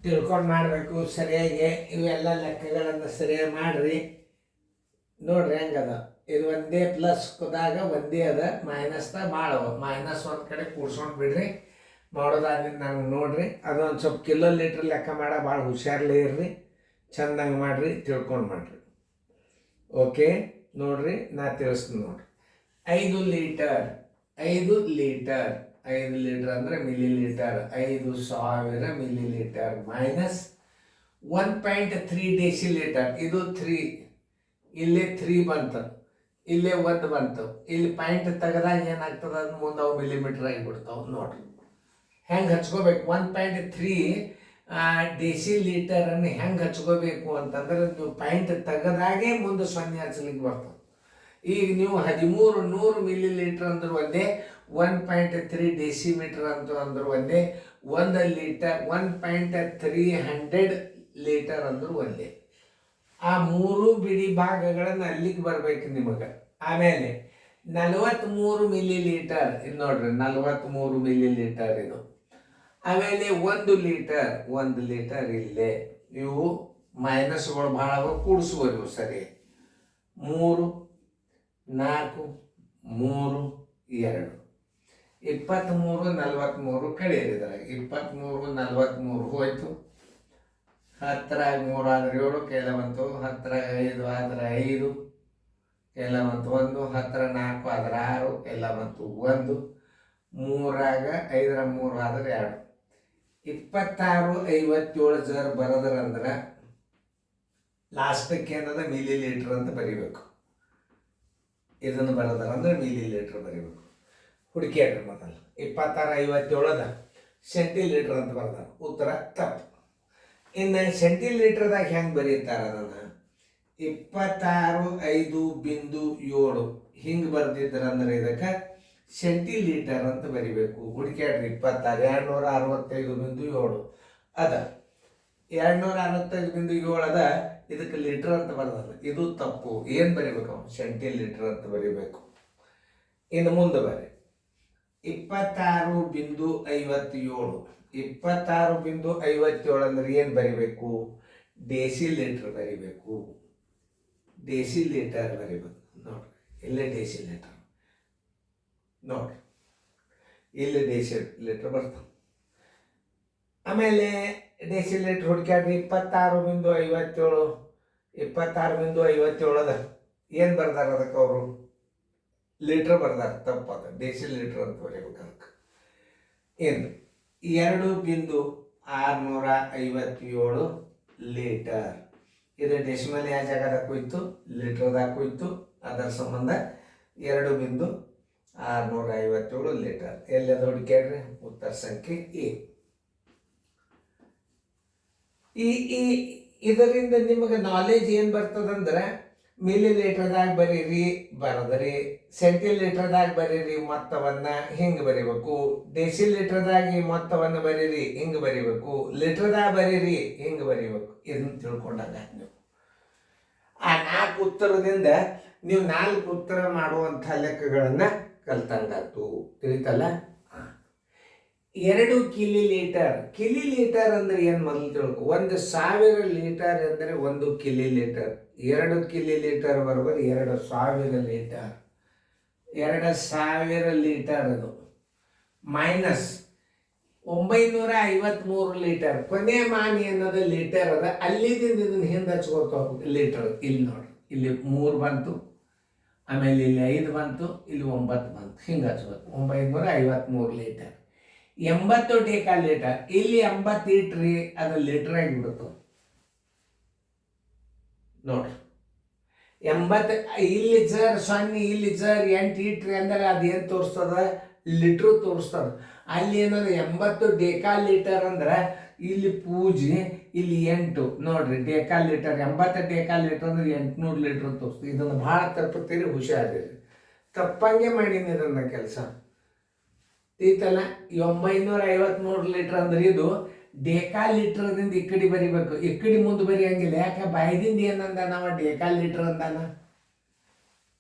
ತಿಳ್ಕೊಂಡು ಮಾಡಬೇಕು ಸರಿಯಾಗಿ. ಇವೆಲ್ಲ ಲೆಕ್ಕಗಳನ್ನು ಸರಿಯಾಗಿ ಮಾಡಿರಿ. ನೋಡ್ರಿ ಹೆಂಗದ. ಇದು ಒಂದೇ ಪ್ಲಸ್ದಾಗ ಒಂದೇ ಅದ, ಮೈನಸ್ದಾಗ ಭಾಳ ಅವ. ಮೈನಸ್ ಒಂದು ಕಡೆ ಕೂಡ್ಸ್ಕೊಂಡು ಬಿಡ್ರಿ. ಮಾಡೋದಾದ್ರೆ ನಾನು ನೋಡ್ರಿ. ಅದೊಂದು ಸ್ವಲ್ಪ ಕಿಲೋ ಲೀಟ್ರ್ ಲೆಕ್ಕ ಮಾಡೋ ಭಾಳ ಹುಷಾರ್ಲೇ ಇರ್ರಿ. ಚೆಂದಂಗೆ ಮಾಡಿರಿ, ತಿಳ್ಕೊಂಡು ಮಾಡಿರಿ. ಓಕೆ ನೋಡ್ರಿ, ನಾ ತಿಳಿಸ್ತೀನಿ ನೋಡ್ರಿ. 5 ಲೀಟರ್ 5 ಲೀಟರ್ 5 ಲೀಟರ್ ಅಂದರೆ milli litre. 5000 milli litre minus 1.3 decilitre. ಇದು 3, ಇಲ್ಲೇ 3 ಬಂತು, ಇಲ್ಲೇ 1 ಬಂತು. ಇಲ್ಲಿ ಪಾಯಿಂಟ್ ತೆಗೆದಾಗ ಏನಾಗ್ತದೆ, ಅದು ಮುಂದೆ ಅವು ಮಿಲಿಮೀಟ್ರ್ ಆಗಿಬಿಡ್ತಾವೆ. ನೋಡ್ರಿ ಹೆಂಗೆ ಹಚ್ಕೋಬೇಕು. 1.3 ಡೆಸಿಲೀಟರನ್ನು ಹೆಂಗೆ ಹಚ್ಕೋಬೇಕು ಅಂತಂದ್ರೆ, ನೀವು ಪಾಯಿಂಟ್ ತೆಗೆದಾಗೆ ಮುಂದೆ 0 ಹಚ್ಚಲಿಕ್ಕೆ ಬರ್ತದೆ. ಈಗ ನೀವು 1300 ಮಿಲಿ ಲೀಟ್ರ್ ಅಂದ್ರೆ ಒಂದೇ, 1.3 ಡೆಸಿಮೀಟರ್ ಅಂತ ಅಂದ್ರೆ ಒಂದೇ, 1 ಲೀಟರ್ 1.300 ಲೀಟರ್ ಅಂದ್ರೆ ಒಂದೇ. ಆ 3 ಬಿಡಿ ಭಾಗಗಳನ್ನು ಅಲ್ಲಿಗೆ ಬರ್ಬೇಕು ನಿಮಗೆ. ಆಮೇಲೆ 43 ಮಿಲಿ ಲೀಟರ್, ಇದು ನೋಡ್ರಿ 43 ಮಿಲಿ ಲೀಟರ್ ಇದು. ಆಮೇಲೆ 1 ಲೀಟರ್ ಇಲ್ಲೇ. ಇವು ಮೈನಸ್ಗಳು ಭಾಳ ಕೂಡಿಸ್ಬೋದು ಸರಿ. 3 4 3 2 23 43 ಕಳೆಯಿದ್ದಾರೆ. 23 43 ಹೋಯ್ತು. 10 3 ಆದ್ರೆ 7, ಕೆಲ ಬಂತು. 10 5 ಆದ್ರೆ 5, ಕೆಲ ಬಂತು 1. 10 4 ಆದ್ರೆ 6, ಕೆಲ ಬಂತು 1. 3 5 3 ಆದ್ರೆ 2. 26 57 ಜರ್ ಬರೋದ್ರಂದ್ರೆ ಲಾಸ್ಟಕ್ಕೆ ಏನದ ಮಿಲಿ ಲೀಟ್ರ್ ಅಂತ ಬರಿಬೇಕು. ಇದನ್ನು ಬರೋದಂದ್ರೆ ಮಿಲಿ ಲೀಟ್ರ್ ಬರಿಬೇಕು. ಹುಡುಕಿಯಾಡ್ರಿ ಮೊದಲು. 26 57 ಸೆಂಟಿಲೀಟ್ರ್ ಅಂತ ಬರ್ದಾರ. ಉತ್ತರ ತಪ್ಪು. ಇನ್ನು ಸೆಂಟಿಲೀಟ್ರ್ದಾಗ ಹೆಂಗೆ ಬರೀತಾರೆ ಅದನ್ನು, 26.5.7 ಹಿಂಗೆ ಬರ್ದಿದ್ರಂದ್ರೆ ಇದಕ್ಕೆ ಸೆಂಟಿಲೀಟರ್ ಅಂತ ಬರಿಬೇಕು. ಹುಡುಕ್ಯಾಡ್ರಿ. 26 265.7 ಅದ. 265.7 ಅದ. ಇದಕ್ಕೆ ಲೀಟ್ರ್ ಅಂತ ಬರೋದಲ್ಲ, ಇದು ತಪ್ಪು. ಏನು ಬರಿಬೇಕು, ಸೆಂಟಿಲೀಟರ್ ಅಂತ ಬರಿಬೇಕು. ಇನ್ನು ಮುಂದೆ ಬರ್ರಿ. 26.57 26.57 ಅಂದ್ರೆ ಏನು ಬರಿಬೇಕು, ಡೆಸಿಲೀಟರ್ ಬರಿಬೇಕು. ಡೆಸಿಲೀಟರ್ ಬರಿಬೇಕು. ನೋಡ್ರಿ ಇಲ್ಲೇ ಡೆಸಿಲೀಟರ್, ನೋಡ್ರಿ ಇಲ್ಲಿ ಡೆಸಿಲೀಟರ್ ಬರ್ತದೆ. ಆಮೇಲೆ ಡೆಸಿಲೀಟರ್ ಹುಡುಕ್ಯಾಡ್ರಿ. 26.57 ಅದ. ಏನು ಬರ್ದಾರ ಅದಕ್ಕೆ ಅವರು, ಲೀಟ್ರ್ ಬರ್ದಾರ. ತಪ್ಪದ, ಡೆಸಿಲೀಟರ್ ಅಂತ ಬರೀಬೇಕು ಅದಕ್ಕೆ. ಏನು 2.657 ಲೀಟರ್. ಇದು ಡೆಸಿಮಲ್ ಯಾವ ಜಾಗದಾಗ ಹೋಯ್ತು, ಲೀಟ್ರದಾಗ ಹೋಯ್ತು. ಅದರ ಸಂಬಂಧ 2.657 ಲೀಟರ್. ಎಲ್ಲದ ಹುಡುಕ್ಯಾಡ್ರಿ. ಉತ್ತರ ಸಂಖ್ಯೆ ಎ. ಇದರಿಂದ ನಿಮಗೆ ನಾಲೆಜ್ ಏನು ಬರ್ತದಂದ್ರೆ, ಮಿಲಿ ಲೀಟರ್ದಾಗ ಬರೀರಿ ಬರದ್ರಿ, ಸೆಂಟಿಲೀಟರ್ದಾಗ ಬರೀರಿ ಮೊತ್ತವನ್ನು ಹಿಂಗೆ ಬರೀಬೇಕು, ಡೆಸಿಲೀಟರ್ದಾಗ ಮೊತ್ತವನ್ನು ಬರೀರಿ ಹಿಂಗೆ ಬರೀಬೇಕು, ಲೀಟರ್ದಾಗ ಬರೀರಿ ಹಿಂಗೆ ಬರೀಬೇಕು. ಇದನ್ನು ತಿಳ್ಕೊಂಡಾಗ ನೀವು ಆ 4 ಉತ್ತರದಿಂದ ನೀವು 4 ಉತ್ತರ ಮಾಡುವಂಥ ಲೆಕ್ಕಗಳನ್ನು ಕಲ್ತಂಗಾತು. ತಿಳಿತಲ್ಲ. 2 ಕಿಲೋಲೀಟರ್. ಕಿಲೋಲೀಟರ್ ಅಂದ್ರೆ ಏನು ಮೊದಲು ತಿಳ್ಕೊ. 1000 ಲೀಟರ್ ಅಂದರೆ 1 ಕಿಲೋಲೀಟರ್. 2 ಕಿಲೋಲೀಟರ್ ಬರೋಬರ್ 2000 ಲೀಟರ್. 2000 ಲೀಟರ್ ಅದು ಮೈನಸ್ 953 ಲೀಟರ್. ಕೊನೆ ಮಾನಿ ಅನ್ನೋದು ಲೀಟರ್ ಅದ. ಅಲ್ಲಿದಿಂದ ಇದನ್ನು ಹಿಂದೆ ಹಚ್ಕೋತ ಹೋಗ್ಬೇಕು. ಲೀಟರ್ ಇಲ್ಲಿ ನೋಡ್ರಿ, ಇಲ್ಲಿ 3 ಬಂತು, ಆಮೇಲೆ ಇಲ್ಲಿ 5 ಬಂತು, ಇಲ್ಲಿ 9 ಬಂತು. ಹಿಂಗೆ ಹಚ್ಬೇಕು. 953 ಲೀಟರ್. 80 ಡೆಕಾ ಲೀಟರ್. ಇಲ್ಲಿ 80 ಇಟ್ರಿ, ಅದು ಲೀಟರ್ ಆಗಿಬಿಡ್ತು ನೋಡ್ರಿ. 80 ಇಲ್ಲಿ ಜರ್ 0, ಇಲ್ಲಿ ಜರ್ 8 ಇಟ್ರಿ ಅಂದ್ರೆ ಅದೇನು ತೋರಿಸ್ತದ, ಲೀಟ್ರು ತೋರಿಸ್ತದ. ಅಲ್ಲಿ ಏನಂದ್ರೆ 80 ಡೆಕಾ ಲೀಟರ್ ಅಂದ್ರೆ ಇಲ್ಲಿ ಪೂಜೆ, ಇಲ್ಲಿ 8 ನೋಡ್ರಿ ಡೆಕಾ ಲೀಟರ್. 80 ಡೆಕಾ ಲೀಟರ್ ಅಂದ್ರೆ 800 ಲೀಟರ್ ತೋರಿಸ್ತದೆ. ಇದನ್ನು ಭಾಳ ತಪ್ಪುತ್ತೀರಿ, ಹುಷಾರಿರಿ. ತಪ್ಪಂಗೆ ಮಾಡೀನಿ ಇದನ್ನ ಕೆಲಸ. ಈತಲ್ಲ 953 ಲೀಟರ್ ಅಂದ್ರೆ ಇದು ಡೆಕಾ ಲೀಟರ್ದಿಂದ ಈ ಕಡೆ ಬರಿಬೇಕು. ಈ ಕಡೆ ಮುಂದೆ ಬರೆಯಂಗಿಲ್ಲ. ಯಾಕೆ, ಬಾಯ್ದಿಂದ ಏನಂದ ನಾವು ಡೆಕಾ ಲೀಟರ್ ಅಂದಾನ.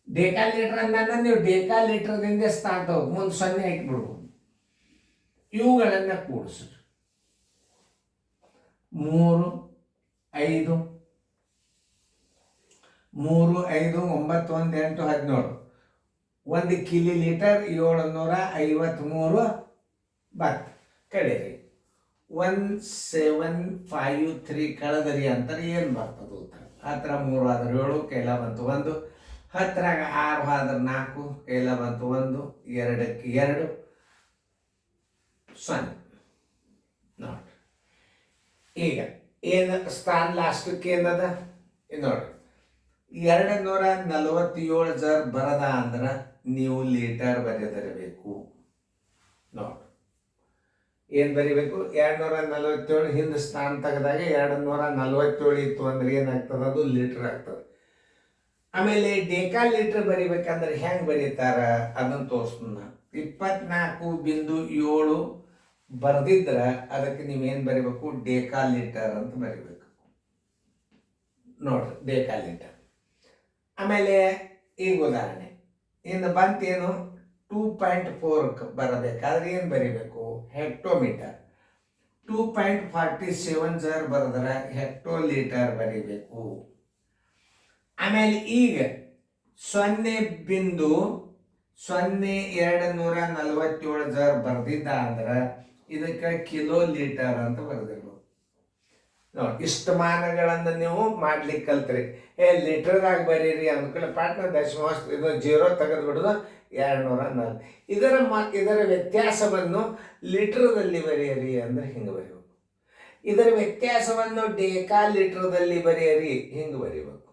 ಡೆಕಾ ಲೀಟರ್ ಅಂದಾನ. ನೀವು ಡೆಕಾ ಲೀಟರ್ದಿಂದ ಸ್ಟಾರ್ಟ್ ಹೋಗಿ ಮುಂದೆ 0 ಹಾಕಿಬಿಡ್ಬೋದು. ಇವುಗಳನ್ನು ಕೂಡಿಸ್ರಿ. 3 5 3 5 9 1 8 17 1 ಕಿಲಿ ಲೀಟರ್ 753 ಬತ್ ಕಡೀರಿ. 1753 ಕಳೆದರಿ ಅಂತಾರೆ ಏನು ಬರ್ತದೆ ಉತ್ತರ? 10 3 ಆದ್ರೆ 7 ಕೈಲ ಬಂತು 1, 10 6 ಆದ್ರೆ 4 ಕೈಲ ಬಂತು 1, 2ಕ್ಕೆ 2 0 ನೋಡ್ರಿ. ಈಗ ಏನು ಸ್ಥಾನ ಲಾಸ್ಟಕ್ಕೆ ಏನದ ನೋಡ್ರಿ, 247 ಜರ್ ಬರದ ಅಂದ್ರೆ ನೀವು ಲೀಟರ್ ಬರೆದಿರಬೇಕು ನೋಡ್ರಿ. ಏನು ಬರಿಬೇಕು? 247 ಹಿಂದೆ ಸ್ಥಾನ ತೆಗೆದಾಗ 247 ಇತ್ತು ಅಂದ್ರೆ ಏನಾಗ್ತದೆ? ಅದು ಲೀಟರ್ ಆಗ್ತದೆ. ಆಮೇಲೆ ಡೆಕಾ ಲೀಟರ್ ಬರಿಬೇಕಂದ್ರೆ ಹೆಂಗೆ ಬರೀತಾರ ಅದನ್ನು ತೋರಿಸ್ತಾನ. 24.7 ಬರ್ದಿದ್ರೆ ಅದಕ್ಕೆ ನೀವೇನು ಬರಿಬೇಕು? ಡೆಕಾ ಲೀಟರ್ ಅಂತ ಬರಿಬೇಕು ನೋಡ್ರಿ, ಡೆಕಾ ಲೀಟರ್. ಆಮೇಲೆ ಈಗ ಉದಾಹರಣೆ ಇನ್ನು ಬಂತೇನು? 2.4 ಬರಬೇಕಾದ್ರೆ ಏನು ಬರಿಬೇಕು? ಹೆಕ್ಟೋಮೀಟರ್. 2.47 ಜರ್ ಬರೆದ್ರೆ ಹೆಕ್ಟೋ ಲೀಟರ್ ಬರಿಬೇಕು. ಆಮೇಲೆ ಈಗ 0.0247 ಜರ್ ಬರ್ದಿದ್ದ ಅಂದ್ರೆ ಇದಕ್ಕೆ ಕಿಲೋ ಲೀಟರ್ ಅಂತ ಬರೆದಿರ್ಬೇಕು ನೋಡಿ. ಇಷ್ಟು ಮಾನಗಳನ್ನು ನೀವು ಮಾಡ್ಲಿಕ್ಕೆ ಕಲ್ತ್ರಿ. ಲೀಟರ್ದಾಗ ಬರೀರಿ ಅಂದ್ಕೊಳ್ಳಿ ಪಾಟ್ನ ದಶಮಾಂಶ ಇದು 0 ತೆಗೆದು ಬಿಡೋದು 240. ಇದರ ವ್ಯತ್ಯಾಸವನ್ನು ಲೀಟರ್ದಲ್ಲಿ ಬರೆಯಿರಿ ಅಂದ್ರೆ ಹಿಂಗೆ ಬರೀಬೇಕು. ಇದರ ವ್ಯತ್ಯಾಸವನ್ನು ಡೆಕಾ ಲೀಟರ್ದಲ್ಲಿ ಬರೆಯಿರಿ ಹಿಂಗೆ ಬರೀಬೇಕು.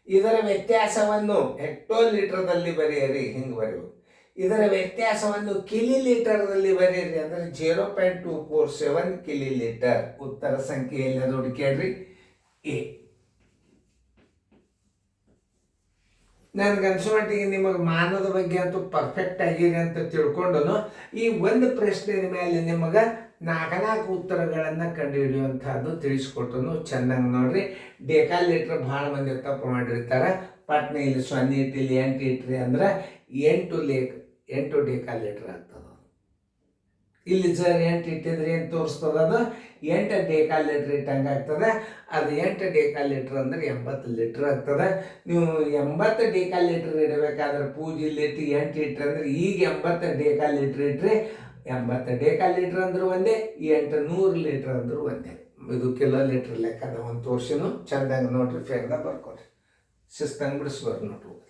ಇದರ ವ್ಯತ್ಯಾಸವನ್ನು ಹೆಕ್ಟೋ ಲೀಟರ್ದಲ್ಲಿ ಬರೆಯಿರಿ ಹಿಂಗೆ ಬರೀಬೇಕು. ಇದರ ವ್ಯತ್ಯಾಸವನ್ನು ಕಿಲಿ ಲೀಟರ್ದಲ್ಲಿ ಬರೆಯಿರಿ ಅಂದ್ರೆ 0.247 ಕಿಲಿ ಲೀಟರ್. ಉತ್ತರ ಸಂಖ್ಯೆಯಲ್ಲಿ ಅದು ಹುಡುಕ್ಯಾಡ್ರಿ ಎ. ನನ್ಗನ್ಸೋ ಮಟ್ಟಿಗೆ ನಿಮಗೆ ಮಾನದ ಬಗ್ಗೆ ಅಂತೂ ಪರ್ಫೆಕ್ಟ್ ಆಗಿದೆ ಅಂತ ತಿಳ್ಕೊಂಡು ಈ ಒಂದು ಪ್ರಶ್ನೆ ಮೇಲೆ ನಿಮಗೆ 4 ಉತ್ತರಗಳನ್ನು ಕಂಡುಹಿಡಿಯುವಂಥದ್ದು ತಿಳಿಸ್ಕೊಟ್ಟು ಚೆಂದಂಗೆ ನೋಡ್ರಿ. ಡೆಕಾ ಲೀಟರ್ ಭಾಳ ಮಂದಿ ತಪ್ಪು ಮಾಡಿರ್ತಾರೆ. ಪಟ್ನೆ ಇಲ್ಲಿ 0 ಇಟ್ಟಿಲ್ಲಿ 8 ಇಟ್ರಿ ಅಂದ್ರೆ 8 ಡೆಕಾ ಲೀಟರ್ ಆಗ್ತದೆ. ಇಲ್ಲಿ ಸರ್ 8 ಇಟ್ಟಿದ್ರೆ ಏನು ತೋರಿಸ್ತದ? ಅದು 8 ಡೆಕಾ ಲೀಟರ್ ಇಟ್ಟಂಗೆ ಆಗ್ತದೆ. ಅದು 8 ಡೆಕಾ ಲೀಟರ್ ಅಂದ್ರೆ 80 ಲೀಟರ್ ಆಗ್ತದೆ. ನೀವು 80 ಡೆಕಾ ಲೀಟರ್ ಇಡಬೇಕಾದ್ರೆ ಪೂಜೆಲಿ ಇಟ್ಟು 8 ಇಟ್ರಿ ಅಂದ್ರೆ ಈಗ 80 ಡೆಕಾ ಲೀಟರ್ ಇಟ್ರಿ. 80 ಡೆಕಾ ಲೀಟರ್ ಅಂದ್ರೆ ಒಂದೇ, 800 ಲೀಟರ್ ಅಂದ್ರೆ ಒಂದೇ. ಇದು ಕಿಲೋ ಲೀಟರ್ ಲೆಕ್ಕ ನಾವು ಒಂದು ತೋರಿಸಿನು. ಚೆಂದಂಗೆ ನೋಡ್ರಿ, ಫೇರ್ದಾಗ ಬರ್ಕೊಡ್ರಿ, ಶಿಸ್ತಂಗೆ ಬಿಡಿಸ್ಬಾರ್ದು ನೋಡ್ರಿ.